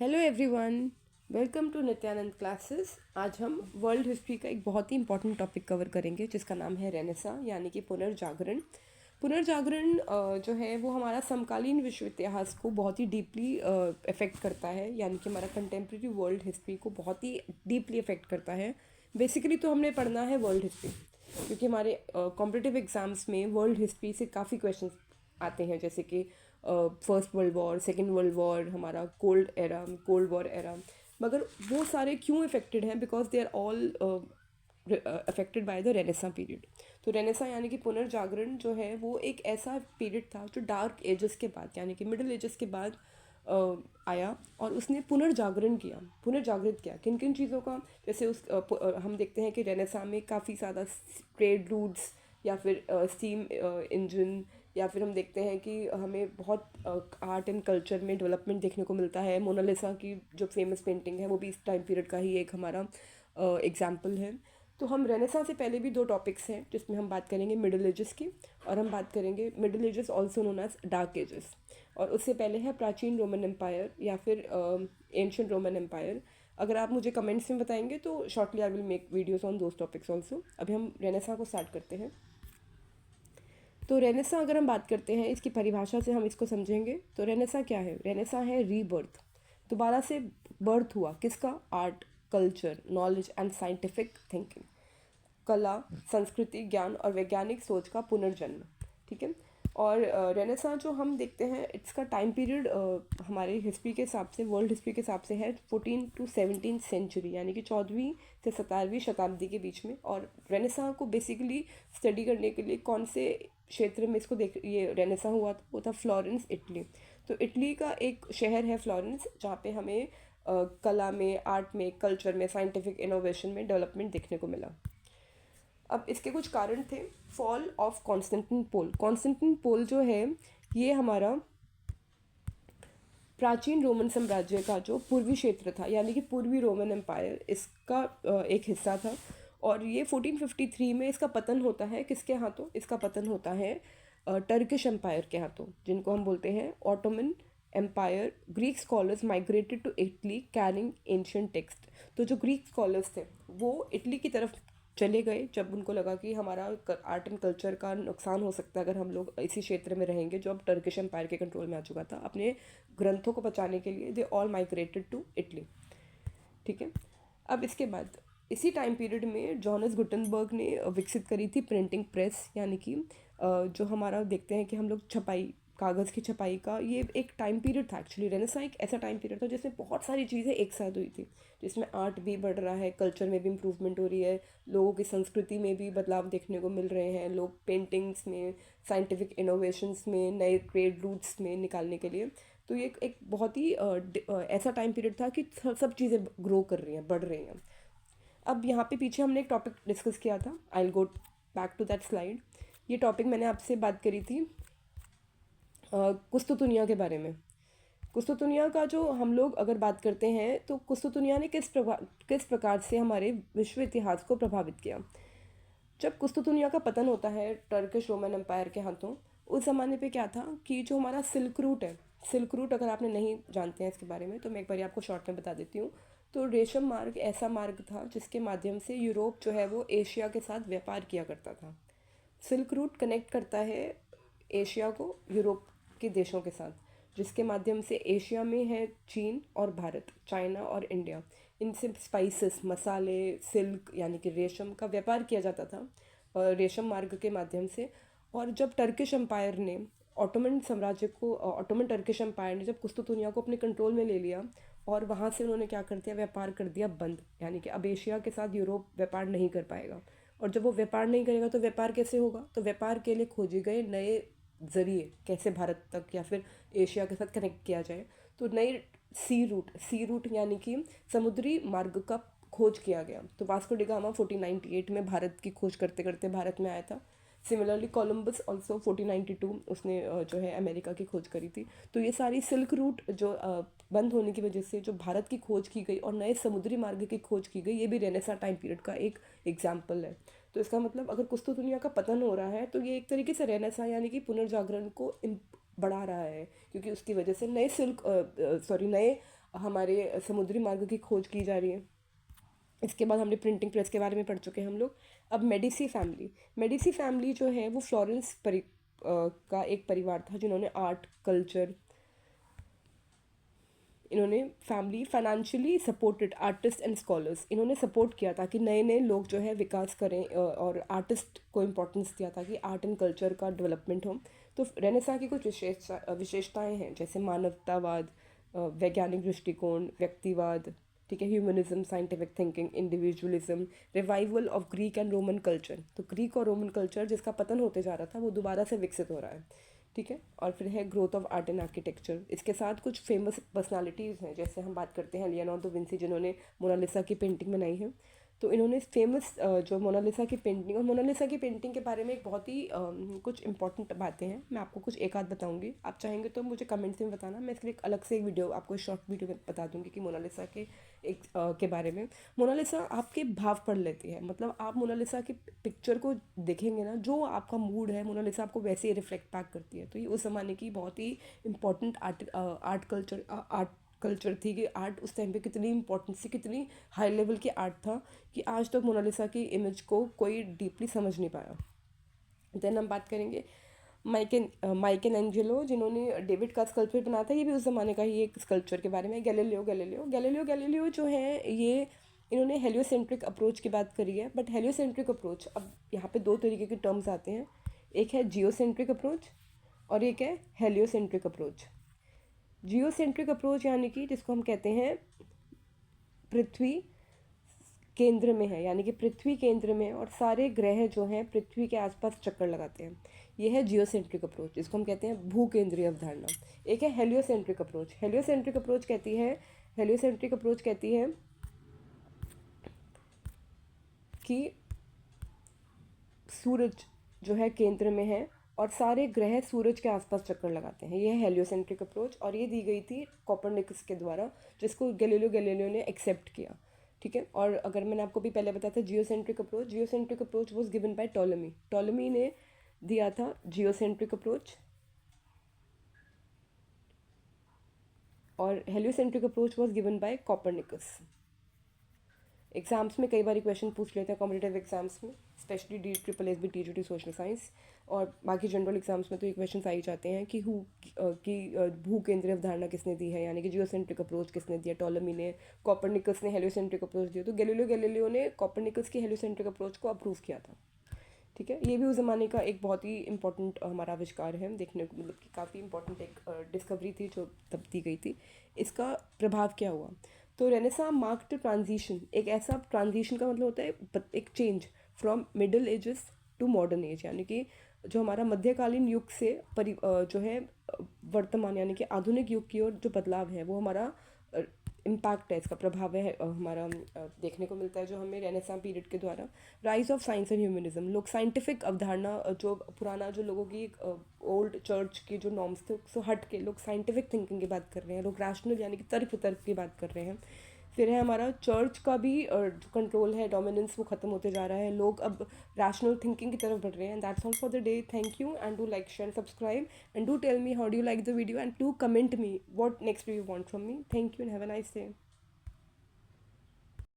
Hello everyone, welcome to Nityanand classes. आज हम world history का एक बहुत ही इंपॉर्टेंट टॉपिक कवर करेंगे जिसका नाम है रेनेसा यानी कि पुनर्जागरण। पुनर्जागरण जो है वो हमारा समकालीन विश्व इतिहास को बहुत ही डीपली अफेक्ट करता है, यानी कि हमारा कंटेम्प्रेरी वर्ल्ड हिस्ट्री को बहुत ही डीपली अफेक्ट करता है। बेसिकली तो हमने पढ़ना है वर्ल्ड हिस्ट्री, क्योंकि हमारे कॉम्पिटिटिव एग्जाम्स में वर्ल्ड हिस्ट्री से काफ़ी क्वेश्चंस आते हैं, जैसे कि first world war, second world war, हमारा कोल्ड वॉर एरा। मगर वो सारे क्यों इफेक्टेड हैं? Because they are all affected by the renaissance period. तो रेनेसा यानी कि पुनर्जागरण जो है वो एक ऐसा पीरियड था जो डार्क एजेस के बाद यानी कि मिडिल एजेस के बाद आया, और उसने पुनर्जागृत किया किन किन चीज़ों का। जैसे हम देखते हैं कि रेनेसा में काफ़ी ज़्यादा ट्रेड रूट्स या फिर स्टीम इंजन, या फिर हम देखते हैं कि हमें बहुत आर्ट एंड कल्चर में डेवलपमेंट देखने को मिलता है। मोनालिसा की जो फेमस पेंटिंग है वो भी इस टाइम पीरियड का ही एक हमारा एग्जाम्पल है। तो हम रेनेसा से पहले भी दो टॉपिक्स हैं जिसमें हम बात करेंगे मिडिल एजेस की, और हम बात करेंगे middle ages also known as dark ages. और उससे पहले है प्राचीन रोमन एम्पायर या फिर एंशियंट रोमन एम्पायर। अगर आप मुझे कमेंट्स में बताएंगे तो shortly I will make videos on those topics also. अभी हम रेनेसा को स्टार्ट करते हैं। तो रेनेसा अगर हम बात करते हैं, इसकी परिभाषा से हम इसको समझेंगे। तो रेनेसा क्या है? रेनेसा है रीबर्थ, दोबारा से बर्थ हुआ किसका? Art, culture, knowledge and scientific thinking, कला, संस्कृति, ज्ञान और वैज्ञानिक सोच का पुनर्जन्म। ठीक है। और रेनेसा जो हम देखते हैं, इसका टाइम पीरियड हमारे हिस्ट्री के हिसाब से, वर्ल्ड हिस्ट्री के हिसाब से है 14 टू 17 सेंचुरी, यानी कि 14वीं से 17वीं शताब्दी के बीच में। और रेनेसा को बेसिकली स्टडी करने के लिए कौन से क्षेत्र में इसको ये रेनेसा हुआ था, वो था फ्लोरेंस, इटली। तो इटली का एक शहर है फ्लोरेंस, जहाँ पे हमें कला में, आर्ट में, कल्चर में, साइंटिफिक इनोवेशन में डेवलपमेंट देखने को मिला। अब इसके कुछ कारण थे। फॉल ऑफ कॉन्स्टेंटिनोपल जो है ये हमारा प्राचीन रोमन साम्राज्य का जो पूर्वी क्षेत्र था, यानी कि पूर्वी रोमन एम्पायर, इसका एक हिस्सा था। और ये 1453 में इसका पतन होता है। किसके हाथों इसका पतन होता है? टर्किश एम्पायर के हाथों, जिनको हम बोलते हैं Ottoman empire. Greek scholars migrated to Italy carrying ancient text. तो जो ग्रीक स्कॉलर्स थे वो इटली की तरफ चले गए जब उनको लगा कि हमारा आर्ट एंड कल्चर का नुकसान हो सकता है अगर हम लोग इसी क्षेत्र में रहेंगे जो अब टर्किश एम्पायर के कंट्रोल में आ चुका था। अपने ग्रंथों को बचाने के लिए they all migrated to Italy. ठीक है। अब इसके बाद इसी टाइम पीरियड में जॉनस गुटनबर्ग ने विकसित करी थी प्रिंटिंग प्रेस, यानी कि जो हमारा देखते हैं कि हम लोग छपाई, कागज़ की छपाई का ये एक टाइम पीरियड था। एक्चुअली रेनेसा एक ऐसा टाइम पीरियड था जिसमें बहुत सारी चीज़ें एक साथ हुई थी, जिसमें आर्ट भी बढ़ रहा है, कल्चर में भी इम्प्रूवमेंट हो रही है, लोगों की संस्कृति में भी बदलाव देखने को मिल रहे हैं, लोग पेंटिंग्स में, साइंटिफिक इनोवेशंस में, नए ट्रेड रूट्स में निकालने के लिए। तो ये एक बहुत ही ऐसा टाइम पीरियड था कि सब चीज़ें ग्रो कर रही हैं, बढ़ रही हैं। अब यहाँ पे पीछे हमने एक टॉपिक डिस्कस किया था, I will go back to that slide. ये टॉपिक मैंने आपसे बात करी थी कुस्तुतुनिया के बारे में। कुस्तुतुनिया का जो हम लोग अगर बात करते हैं तो कुस्तुतुनिया ने किस प्रकार से हमारे विश्व इतिहास को प्रभावित किया। जब कुस्तुतुनिया का पतन होता है टर्किश रोमन एम्पायर के हाथों, उस ज़माने पे क्या था कि जो हमारा सिल्क रूट है, सिल्क रूट अगर आपने नहीं जानते हैं इसके बारे में तो मैं एक बार आपको शॉर्ट में बता देती हूँ। तो रेशम मार्ग ऐसा मार्ग था जिसके माध्यम से यूरोप जो है वो एशिया के साथ व्यापार किया करता था। सिल्क रूट कनेक्ट करता है एशिया को यूरोप के देशों के साथ, जिसके माध्यम से एशिया में है चीन और भारत, चाइना और इंडिया। इनसे स्पाइसेस, मसाले, सिल्क यानी कि रेशम का व्यापार किया जाता था रेशम मार्ग के माध्यम से। और जब टर्किश एम्पायर ने ऑटोमन टर्किश एम्पायर ने जब कुस्तुतुनिया को अपने कंट्रोल में ले लिया, और वहाँ से उन्होंने क्या कर दिया, व्यापार कर दिया बंद, यानी कि अब एशिया के साथ यूरोप व्यापार नहीं कर पाएगा। और जब वो व्यापार नहीं करेगा तो व्यापार कैसे होगा? तो व्यापार के लिए खोजे गए नए ज़रिए, कैसे भारत तक या फिर एशिया के साथ कनेक्ट किया जाए। तो नए सी रूट यानी कि समुद्री मार्ग का खोज किया गया। तो वास्को डिगामा 1498 में भारत की खोज करते करते भारत में आया था। सिमिलरली कोलंबस ऑल्सो 1492 उसने जो है अमेरिका की खोज करी थी। तो ये सारी सिल्क रूट जो बंद होने की वजह से जो भारत की खोज की गई और नए समुद्री मार्ग की खोज की गई, ये भी रेनेसा टाइम पीरियड का एक एग्जाम्पल है। तो इसका मतलब अगर कुस्तुतुनिया का पतन हो रहा है तो ये एक तरीके से रेनेसा यानी कि पुनर्जागरण को बढ़ा रहा है, क्योंकि उसकी वजह से नए हमारे समुद्री मार्ग की खोज की जा रही है। इसके बाद हमने प्रिंटिंग प्रेस के बारे में पढ़ चुके हैं हम लोग। अब मेडिसी फैमिली जो है वो फ्लोरेंस का एक परिवार था जिन्होंने आर्ट कल्चर, इन्होंने family financially supported artist and scholars, इन्होंने सपोर्ट किया ताकि नए नए लोग जो है विकास करें, और आर्टिस्ट को इम्पोर्टेंस दिया ताकि आर्ट एंड कल्चर का डेवलपमेंट हो। तो रेनेसां की कुछ विशेषताएं हैं, जैसे मानवतावाद, वैज्ञानिक दृष्टिकोण, व्यक्तिवाद, ठीक है, humanism, scientific thinking, individualism, revival of Greek and Roman culture. तो ग्रीक और रोमन कल्चर जिसका पतन होते जा रहा था वो दोबारा से विकसित हो रहा है, ठीक है। और फिर है growth of art and architecture. इसके साथ कुछ फेमस पर्सनालिटीज़ हैं, जैसे हम बात करते हैं लियोनार्डो विंसी जिन्होंने मोनालिसा की पेंटिंग बनाई है। तो इन्होंने फेमस जो मोनालिसा की पेंटिंग, और मोनालिसा की पेंटिंग के बारे में एक बहुत ही कुछ इंपॉर्टेंट बातें हैं, मैं आपको कुछ एक आध बताऊंगी। आप चाहेंगे तो मुझे कमेंट्स में बताना, मैं इसके लिए एक अलग से एक वीडियो आपको शॉर्ट वीडियो में बता दूंगी कि मोनालिसा के एक के बारे में। मोनालिसा आपके भाव पढ़ लेती है, मतलब आप मोनालिसा की पिक्चर को देखेंगे ना, जो आपका मूड है मोनालिसा आपको वैसे ही रिफ्लेक्ट बैक करती है। तो ये उस ज़माने की बहुत ही इंपॉर्टेंट आर्ट कल्चर थी कि आर्ट उस टाइम पे कितनी इंपॉर्टेंट थी, कितनी हाई लेवल की आर्ट था कि आज तक मोनालिसा की इमेज को कोई डीपली समझ नहीं पाया। देन हम बात करेंगे माइकल एंजेलो जिन्होंने डेविड का स्कल्पचर बनाया था, ये भी उस ज़माने का ही एक स्कल्पचर के बारे में। गैलीलियो जो है ये, इन्होंने हेलियोसेंट्रिक अप्रोच की बात करी है। बट हेलियोसेंट्रिक अप्रोच, अब यहाँ पे दो तरीके के टर्म्स आते हैं, एक है जियोसेंट्रिक अप्रोच और एक है हेलियोसेंट्रिक अप्रोच। जियोसेंट्रिक अप्रोच यानी कि जिसको हम कहते हैं पृथ्वी केंद्र में है, यानी कि पृथ्वी केंद्र में और सारे ग्रह जो हैं पृथ्वी के आसपास चक्कर लगाते हैं, ये है जियोसेंट्रिक अप्रोच, जिसको हम कहते हैं भूकेंद्रीय अवधारणा। एक है हेलियोसेंट्रिक अप्रोच। हेलियोसेंट्रिक अप्रोच कहती है कि सूरज जो है केंद्र में है और सारे ग्रह सूरज के आसपास चक्कर लगाते हैं, ये है हेलियोसेंट्रिक अप्रोच। और ये दी गई थी कोपरनिकस के द्वारा, जिसको गैलीलियो ने एक्सेप्ट किया, ठीक है। और अगर मैंने आपको भी पहले बताया था geocentric approach was given by Ptolemy ने दिया था जियोसेंट्रिक अप्रोच, और heliocentric approach was given by Copernicus. Exams में कई बार क्वेश्चन पूछ लेते हैं कॉम्पिटेटिव एग्जाम्स में, specially DSSB TGT social science, और बाकी जनरल एग्जाम्स में तो ये क्वेश्चन आ ही जाते हैं कि भू केंद्रीय अवधारणा किसने दी है, यानी कि जियोसेंट्रिक अप्रोच किसने दिया, टॉलमी ने, कोपरनिकस ने हेलियोसेंट्रिक अप्रोच दिया। तो गैलीलियो ने कोपरनिकस की हेलियोसेंट्रिक अप्रोच को अप्रूव किया था, ठीक है। ये भी उस ज़माने का एक बहुत ही इंपॉर्टेंट हमारा आविष्कार है देखने को, मतलब कि काफ़ी इंपॉर्टेंट एक डिस्कवरी थी जो तब दी गई थी। इसका प्रभाव क्या हुआ, तो रेनेसां मार्क्ड ट्रांजिशन, एक ऐसा ट्रांजिशन का मतलब होता है एक change from middle ages to modern age, यानी कि जो हमारा मध्यकालीन युग से जो है वर्तमान यानी कि आधुनिक युग की ओर जो बदलाव है वो हमारा इम्पैक्ट है, इसका प्रभाव है हमारा देखने को मिलता है जो हमें रेनेसां पीरियड के द्वारा। Rise of science and humanism, लोग साइंटिफिक अवधारणा, जो पुराना जो लोगों की ओल्ड चर्च के जो नॉर्म्स थे उससे हट के लोग साइंटिफिक थिंकिंग की बात कर रहे हैं, लोग रैशनल यानी कि तर्क की बात कर रहे हैं। फिर है हमारा चर्च का भी जो कंट्रोल है, डोमिनेंस, वो खत्म होते जा रहा है, लोग अब रैशनल थिंकिंग की तरफ बढ़ रहे हैं। That's all for the day, thank you and do like, share, subscribe and do tell me how do you like the video and do comment me what next do you want from me. Thank you and have a nice day.